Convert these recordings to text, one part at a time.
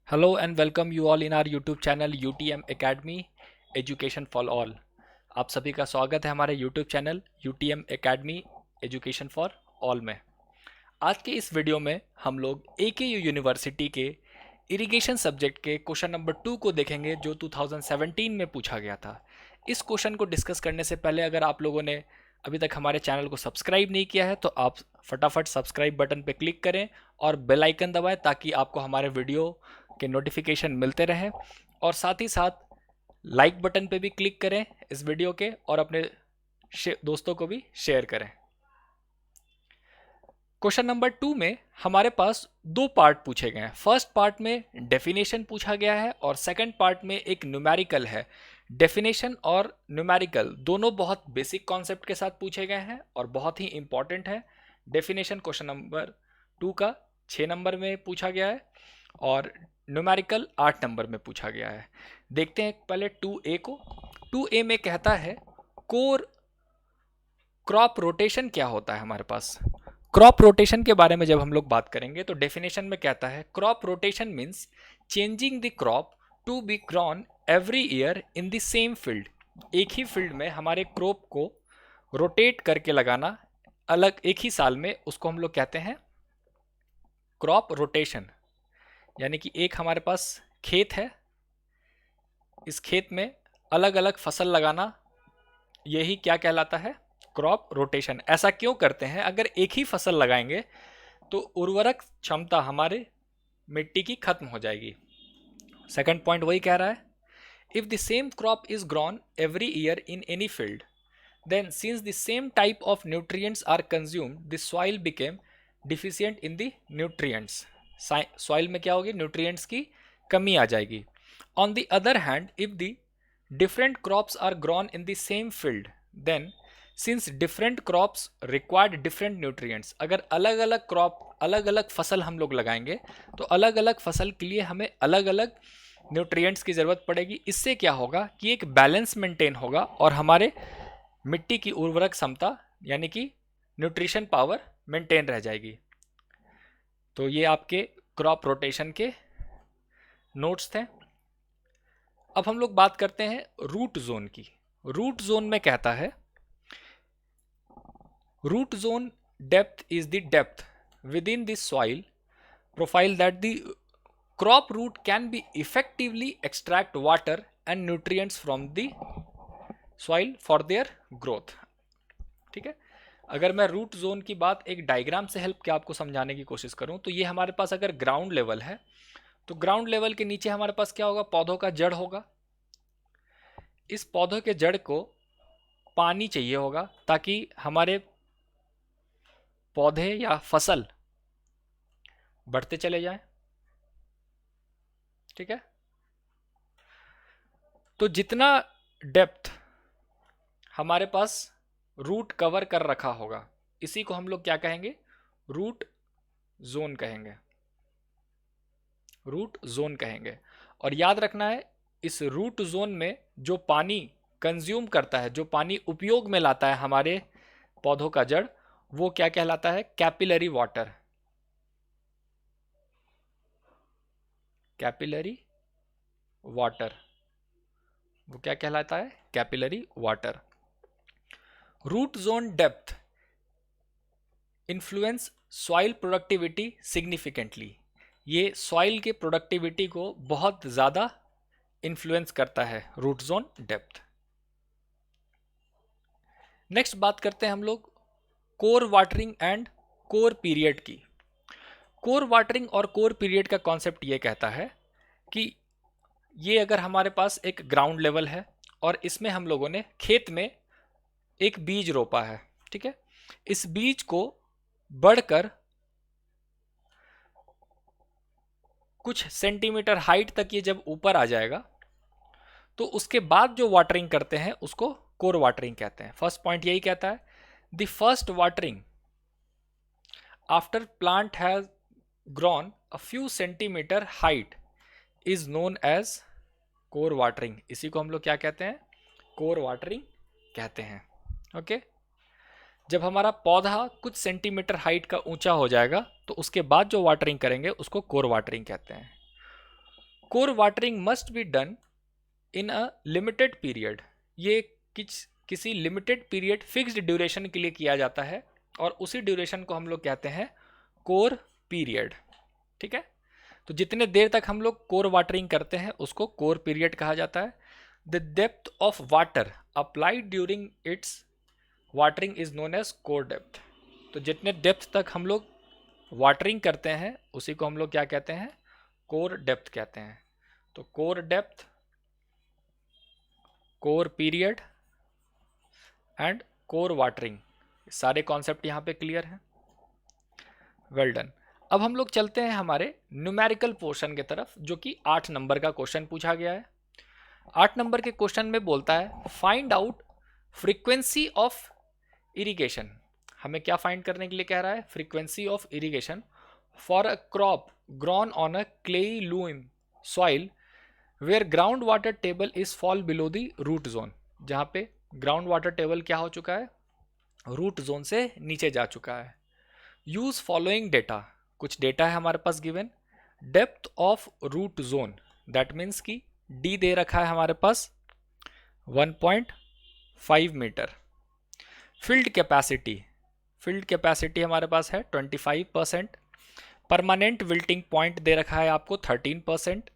Hello and welcome you all in our YouTube channel UTM Academy Education for All। आप सभी का स्वागत है हमारे YouTube channel UTM Academy Education for All में। आज के इस वीडियो में हम लोग AKU यूनिवर्सिटी के इरिगेशन सब्जेक्ट के क्वेश्चन नंबर 2 को देखेंगे जो 2017 में पूछा गया था। इस क्वेश्चन को डिस्कस करने से पहले अगर आप लोगों ने अभी तक हमारे चैनल को सब्सक्राइब नहीं किया है तो आप फटाफट सब्सक्राइब बटन पे क्लिक करें और बेल आइकन दबाएं ताकि आपको हमारे वीडियो के नोटिफिकेशन मिलते रहें, और साथ ही साथ लाइक बटन पे भी क्लिक करें इस वीडियो के और अपने दोस्तों को भी शेयर करें। क्वेश्चन नंबर 2 में हमारे पास दो पार्ट पूछे गए हैं। फर्स्ट पार्ट में डेफिनेशन पूछा गया है और सेकंड पार्ट में एक न्यूमेरिकल है। डेफिनेशन और न्यूमेरिकल दोनों बहुत बेसिक कॉन्सेप्ट के साथ पूछे गए हैं और बहुत ही इंपॉर्टेंट है। डेफिनेशन क्वेश्चन नंबर 2 का 6 नंबर में पूछा गया है और न्यूमेरिकल 8 नंबर में पूछा गया है। देखते हैं पहले 2A को। 2A में कहता है कोर क्रॉप रोटेशन क्या होता है। हमारे पास क्रॉप रोटेशन के बारे में जब हम लोग बात करेंगे तो डेफिनेशन में कहता है crop rotation means changing the crop to be grown every year in the same field. एक ही फील्ड में हमारे क्रॉप को रोटेट करके लगाना अलग एक ही साल में, उसको हम लोग कहते हैं क्रॉप रोटेशन। यानी कि एक हमारे पास खेत है, इस खेत में अलग अलग फसल लगाना, यही क्या कहलाता है, क्रॉप रोटेशन। ऐसा क्यों करते हैं? अगर एक ही फसल लगाएंगे तो उर्वरक क्षमता हमारे मिट्टी की खत्म हो जाएगी। सेकंड पॉइंट वही कह रहा है, if the same crop is grown every year in any field then since the same type of nutrients are consumed the soil became deficient in the nutrients. Soil में क्या होगी, न्यूट्रिएंट्स की कमी आ जाएगी। On the other hand if the different crops are grown in the same field then since different crops required different nutrients. अगर अलग अलग क्रॉप अलग अलग फसल हम लोग लगाएंगे तो अलग अलग फसल के लिए हमें अलग अलग न्यूट्रिएंट्स की ज़रूरत पड़ेगी। इससे क्या होगा कि एक बैलेंस मेंटेन होगा और हमारे मिट्टी की उर्वरक क्षमता यानी कि न्यूट्रिशन पावर मेंटेन रह जाएगी। तो ये आपके क्रॉप रोटेशन के नोट्स थे। अब हम लोग बात करते हैं रूट जोन की। रूट जोन में कहता है root zone depth is the depth within the soil profile that the crop root can be effectively extract water and nutrients from the soil for their growth. ठीक है, अगर मैं root zone की बात एक डायग्राम से help के आपको समझाने की कोशिश करूं तो ये हमारे पास अगर ग्राउंड लेवल है तो ग्राउंड लेवल के नीचे हमारे पास क्या होगा, पौधों का जड़ होगा। इस पौधों के जड़ को पानी चाहिए होगा ताकि हमारे पौधे या फसल बढ़ते चले जाएं। ठीक है, तो जितना डेप्थ हमारे पास रूट कवर कर रखा होगा इसी को हम लोग क्या कहेंगे, रूट जोन कहेंगे। रूट जोन कहेंगे। और याद रखना है इस रूट जोन में जो पानी कंज्यूम करता है, जो पानी उपयोग में लाता है हमारे पौधों का जड़, वो क्या कहलाता है, कैपिलरी वाटर। कैपिलरी वाटर वो क्या कहलाता है, capillary water. Root zone depth influence soil productivity significantly. ये सॉइल के प्रोडक्टिविटी को बहुत ज़्यादा इन्फ्लुएंस करता है रूट जोन डेप्थ। नेक्स्ट बात करते हैं हम लोग core watering and core period की। कोर वाटरिंग और कोर पीरियड का कॉन्सेप्ट ये कहता है कि ये अगर हमारे पास एक ग्राउंड लेवल है और इसमें हम लोगों ने खेत में एक बीज रोपा है, ठीक है, इस बीज को बढ़कर कुछ सेंटीमीटर हाइट तक ये जब ऊपर आ जाएगा तो उसके बाद जो वाटरिंग करते हैं उसको कोर वाटरिंग कहते हैं। फर्स्ट पॉइंट यही कहता है, the first watering after plant has grown a few centimetre height is known as kor watering. इसी को हम लोग क्या कहते हैं, कोर वाटरिंग कहते हैं। ओके, जब हमारा पौधा कुछ सेंटीमीटर हाइट का ऊंचा हो जाएगा तो उसके बाद जो वाटरिंग करेंगे उसको कोर वाटरिंग कहते हैं। Core watering must be done in a limited period, ये किसी लिमिटेड पीरियड फिक्स्ड ड्यूरेशन के लिए किया जाता है और उसी ड्यूरेशन को हम लोग कहते हैं कोर पीरियड। ठीक है, तो जितने देर तक हम लोग कोर वाटरिंग करते हैं उसको कोर पीरियड कहा जाता है। The depth of water applied during its watering is known as kor depth. तो जितने डेप्थ तक हम लोग वाटरिंग करते हैं उसी को हम लोग क्या कहते हैं, कोर डेप्थ कहते हैं। तो core depth, core period and core watering, सारे कॉन्सेप्ट यहाँ पे क्लियर हैं। Well done. अब हम लोग चलते हैं हमारे न्यूमेरिकल पोर्शन की तरफ, जो कि 8 नंबर का क्वेश्चन पूछा गया है। 8 नंबर के क्वेश्चन में बोलता है find out frequency of irrigation. हमें क्या फाइंड करने के लिए कह रहा है, frequency of irrigation for a crop grown on a clay loam soil where ground water table is fall below the root zone. जहाँ पे ग्राउंड वाटर टेबल क्या हो चुका है, रूट जोन से नीचे जा चुका है। यूज फॉलोइंग डेटा, कुछ डेटा है हमारे पास given. Depth of root zone, that means कि डी दे रखा है हमारे पास 1.5 metre. Field capacity, field capacity हमारे पास है 25%। परमानेंट विल्टिंग पॉइंट दे रखा है आपको 13%।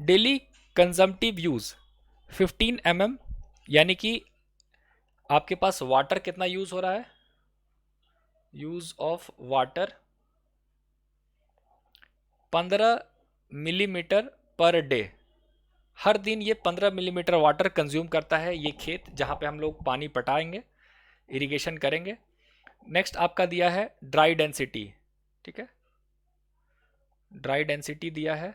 डेली कंजम्पटिव यूज 15 mm, यानी कि आपके पास वाटर कितना यूज हो रहा है, use of water 15 millimetre per day. हर दिन ये 15 मिलीमीटर वाटर कंज्यूम करता है ये खेत जहाँ पे हम लोग पानी पटाएंगे, इरिगेशन करेंगे। नेक्स्ट आपका दिया है ड्राई डेंसिटी। ठीक है, ड्राई डेंसिटी दिया है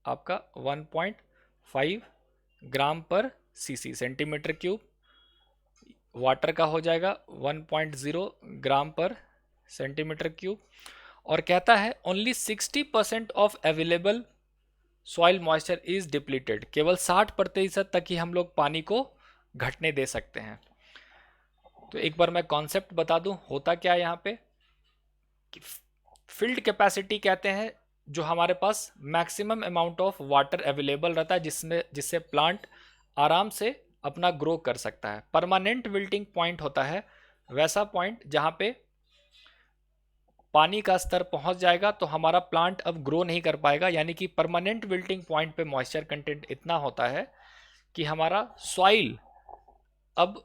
आपका 1.5 ग्राम पर सीसी, सेंटीमीटर क्यूब। वाटर का हो जाएगा 1.0 ग्राम पर सेंटीमीटर क्यूब। और कहता है only 60% of available soil moisture is depleted, केवल 60% तक ही हम लोग पानी को घटने दे सकते हैं। तो एक बार मैं कॉन्सेप्ट बता दूं, होता क्या है यहाँ पे, फील्ड कैपेसिटी कहते हैं जो हमारे पास maximum amount of water available रहता है जिससे प्लांट आराम से अपना ग्रो कर सकता है। परमानेंट विल्टिंग पॉइंट होता है वैसा पॉइंट जहाँ पे पानी का स्तर पहुंच जाएगा तो हमारा प्लांट अब ग्रो नहीं कर पाएगा, यानी कि परमानेंट विल्टिंग पॉइंट पे मॉइस्चर कंटेंट इतना होता है कि हमारा सॉइल अब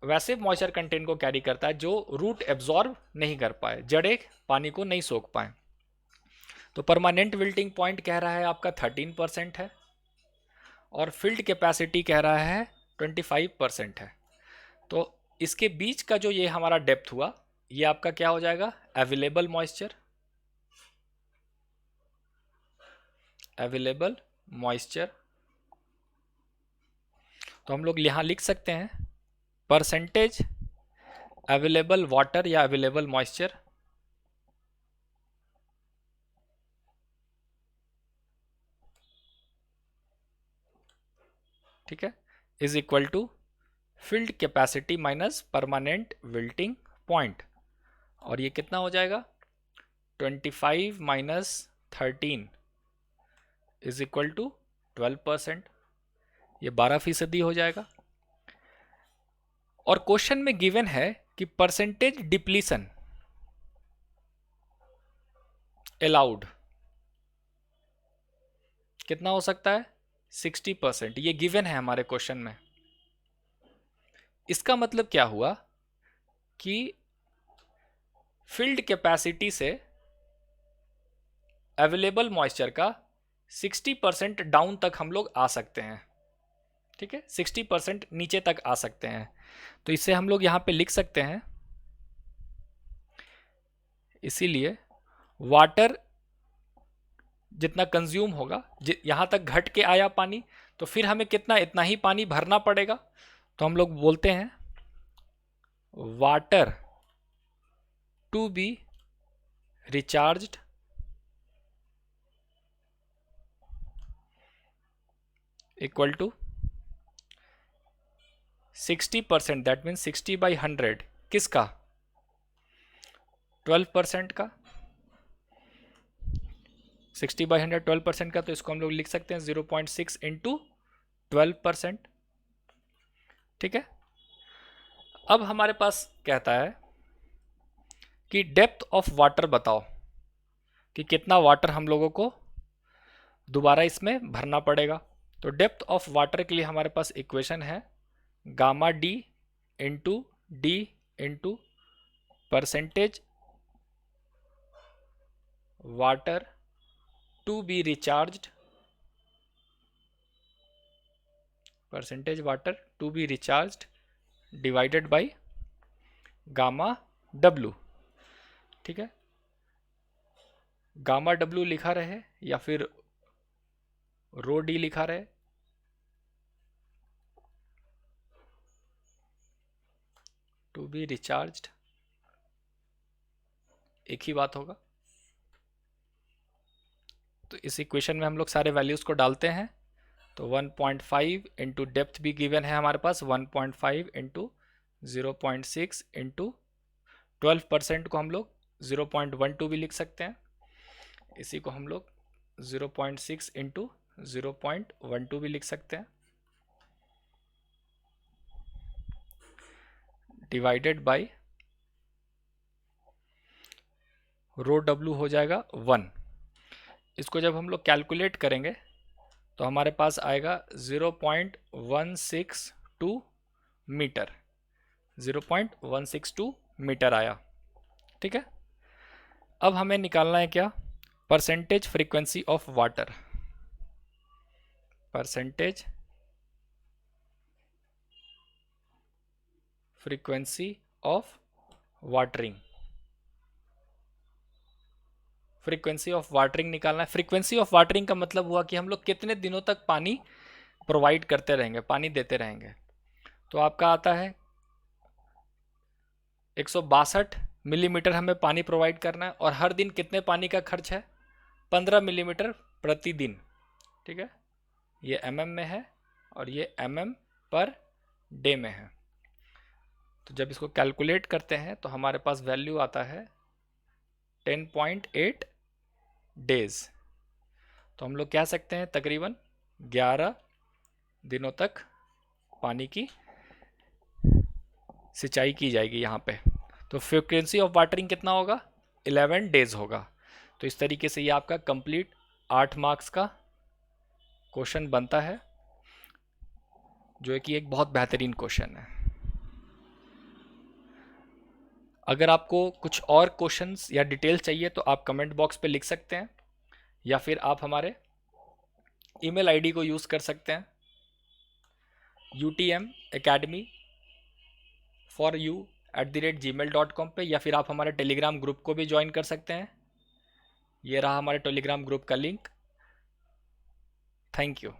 वैसे मॉइस्चर कंटेंट को कैरी करता है जो रूट एब्जॉर्ब नहीं कर पाए, जड़ें पानी को नहीं सोख पाए। तो परमानेंट विल्टिंग पॉइंट कह रहा है आपका 13% है और फील्ड कैपेसिटी कह रहा है 25% है। तो इसके बीच का जो ये हमारा डेप्थ हुआ ये आपका क्या हो जाएगा, अवेलेबल मॉइस्चर। अवेलेबल मॉइस्चर तो हम लोग यहां लिख सकते हैं परसेंटेज अवेलेबल वाटर या अवेलेबल मॉइस्चर ठीक है, is equal to field capacity minus permanent wilting point. और ये कितना हो जाएगा, 25 माइनस 13 इज इक्वल टू 12%, ये 12% हो जाएगा। और क्वेश्चन में गिवन है कि परसेंटेज डिप्लीशन अलाउड कितना हो सकता है, 60%, ये गिवन है हमारे क्वेश्चन में। इसका मतलब क्या हुआ कि फील्ड कैपेसिटी से अवेलेबल मॉइस्चर का 60% डाउन तक हम लोग आ सकते हैं। ठीक है, 60% नीचे तक आ सकते हैं। तो इसे हम लोग यहां पे लिख सकते हैं, इसीलिए वाटर जितना कंज्यूम होगा, यहां तक घट के आया पानी तो फिर हमें कितना, इतना ही पानी भरना पड़ेगा। तो हम लोग बोलते हैं water to be recharged equal to 60%, that means 60/100 किसका, 12% का। 60/100 12% का, तो इसको हम लोग लिख सकते हैं 0.6 इंटू 12%। ठीक है। अब हमारे पास कहता है कि डेप्थ ऑफ वाटर बताओ कि कितना वाटर हम लोगों को दोबारा इसमें भरना पड़ेगा। तो डेप्थ ऑफ वाटर के लिए हमारे पास इक्वेशन है gamma d into percentage water to be recharged, percentage water to be recharged divided by gamma डब्लू। ठीक है, गामा डब्लू लिखा रहे या फिर रो डी लिखा रहे, टू बी रिचार्ज्ड एक ही बात होगा। तो इस इक्वेशन में हम लोग सारे वैल्यूज को डालते हैं। तो 1.5 इंटू डेप्थ भी गिवन है हमारे पास, 1.5 इंटू 0.6 इंटू 12% को हम लोग 0.12 भी लिख सकते हैं। इसी को हम लोग 0.6 इंटू 0.12 भी लिख सकते हैं, डिवाइडेड बाय रो डब्लू हो जाएगा 1। इसको जब हम लोग कैलकुलेट करेंगे तो हमारे पास आएगा 0.162 मीटर, 0.162 मीटर आया। ठीक है। अब हमें निकालना है क्या, percentage frequency of water, percentage frequency of watering, frequency of watering निकालना है। फ्रीक्वेंसी ऑफ वाटरिंग का मतलब हुआ कि हम लोग कितने दिनों तक पानी प्रोवाइड करते रहेंगे, पानी देते रहेंगे। तो आपका आता है 162 मिलीमीटर हमें पानी प्रोवाइड करना है, और हर दिन कितने पानी का खर्च है, 15 मिलीमीटर प्रतिदिन। ठीक है, ये mm में है और ये mm पर डे में है। तो जब इसको कैलकुलेट करते हैं तो हमारे पास वैल्यू आता है 10.8 डेज। तो हम लोग कह सकते हैं तकरीबन 11 दिनों तक पानी की सिंचाई की जाएगी यहाँ पे। तो फ्रीक्वेंसी ऑफ वाटरिंग कितना होगा, 11 डेज होगा। तो इस तरीके से ये आपका कंप्लीट 8 मार्क्स का क्वेश्चन बनता है, जो है कि एक बहुत बेहतरीन क्वेश्चन है। अगर आपको कुछ और क्वेश्चंस या डिटेल चाहिए तो आप कमेंट बॉक्स पे लिख सकते हैं, या फिर आप हमारे ईमेल आईडी को यूज़ कर सकते हैं utmacademy4u@gmail.com पे, या फिर आप हमारे टेलीग्राम ग्रुप को भी ज्वाइन कर सकते हैं। ये रहा हमारे टेलीग्राम ग्रुप का लिंक। Thank you.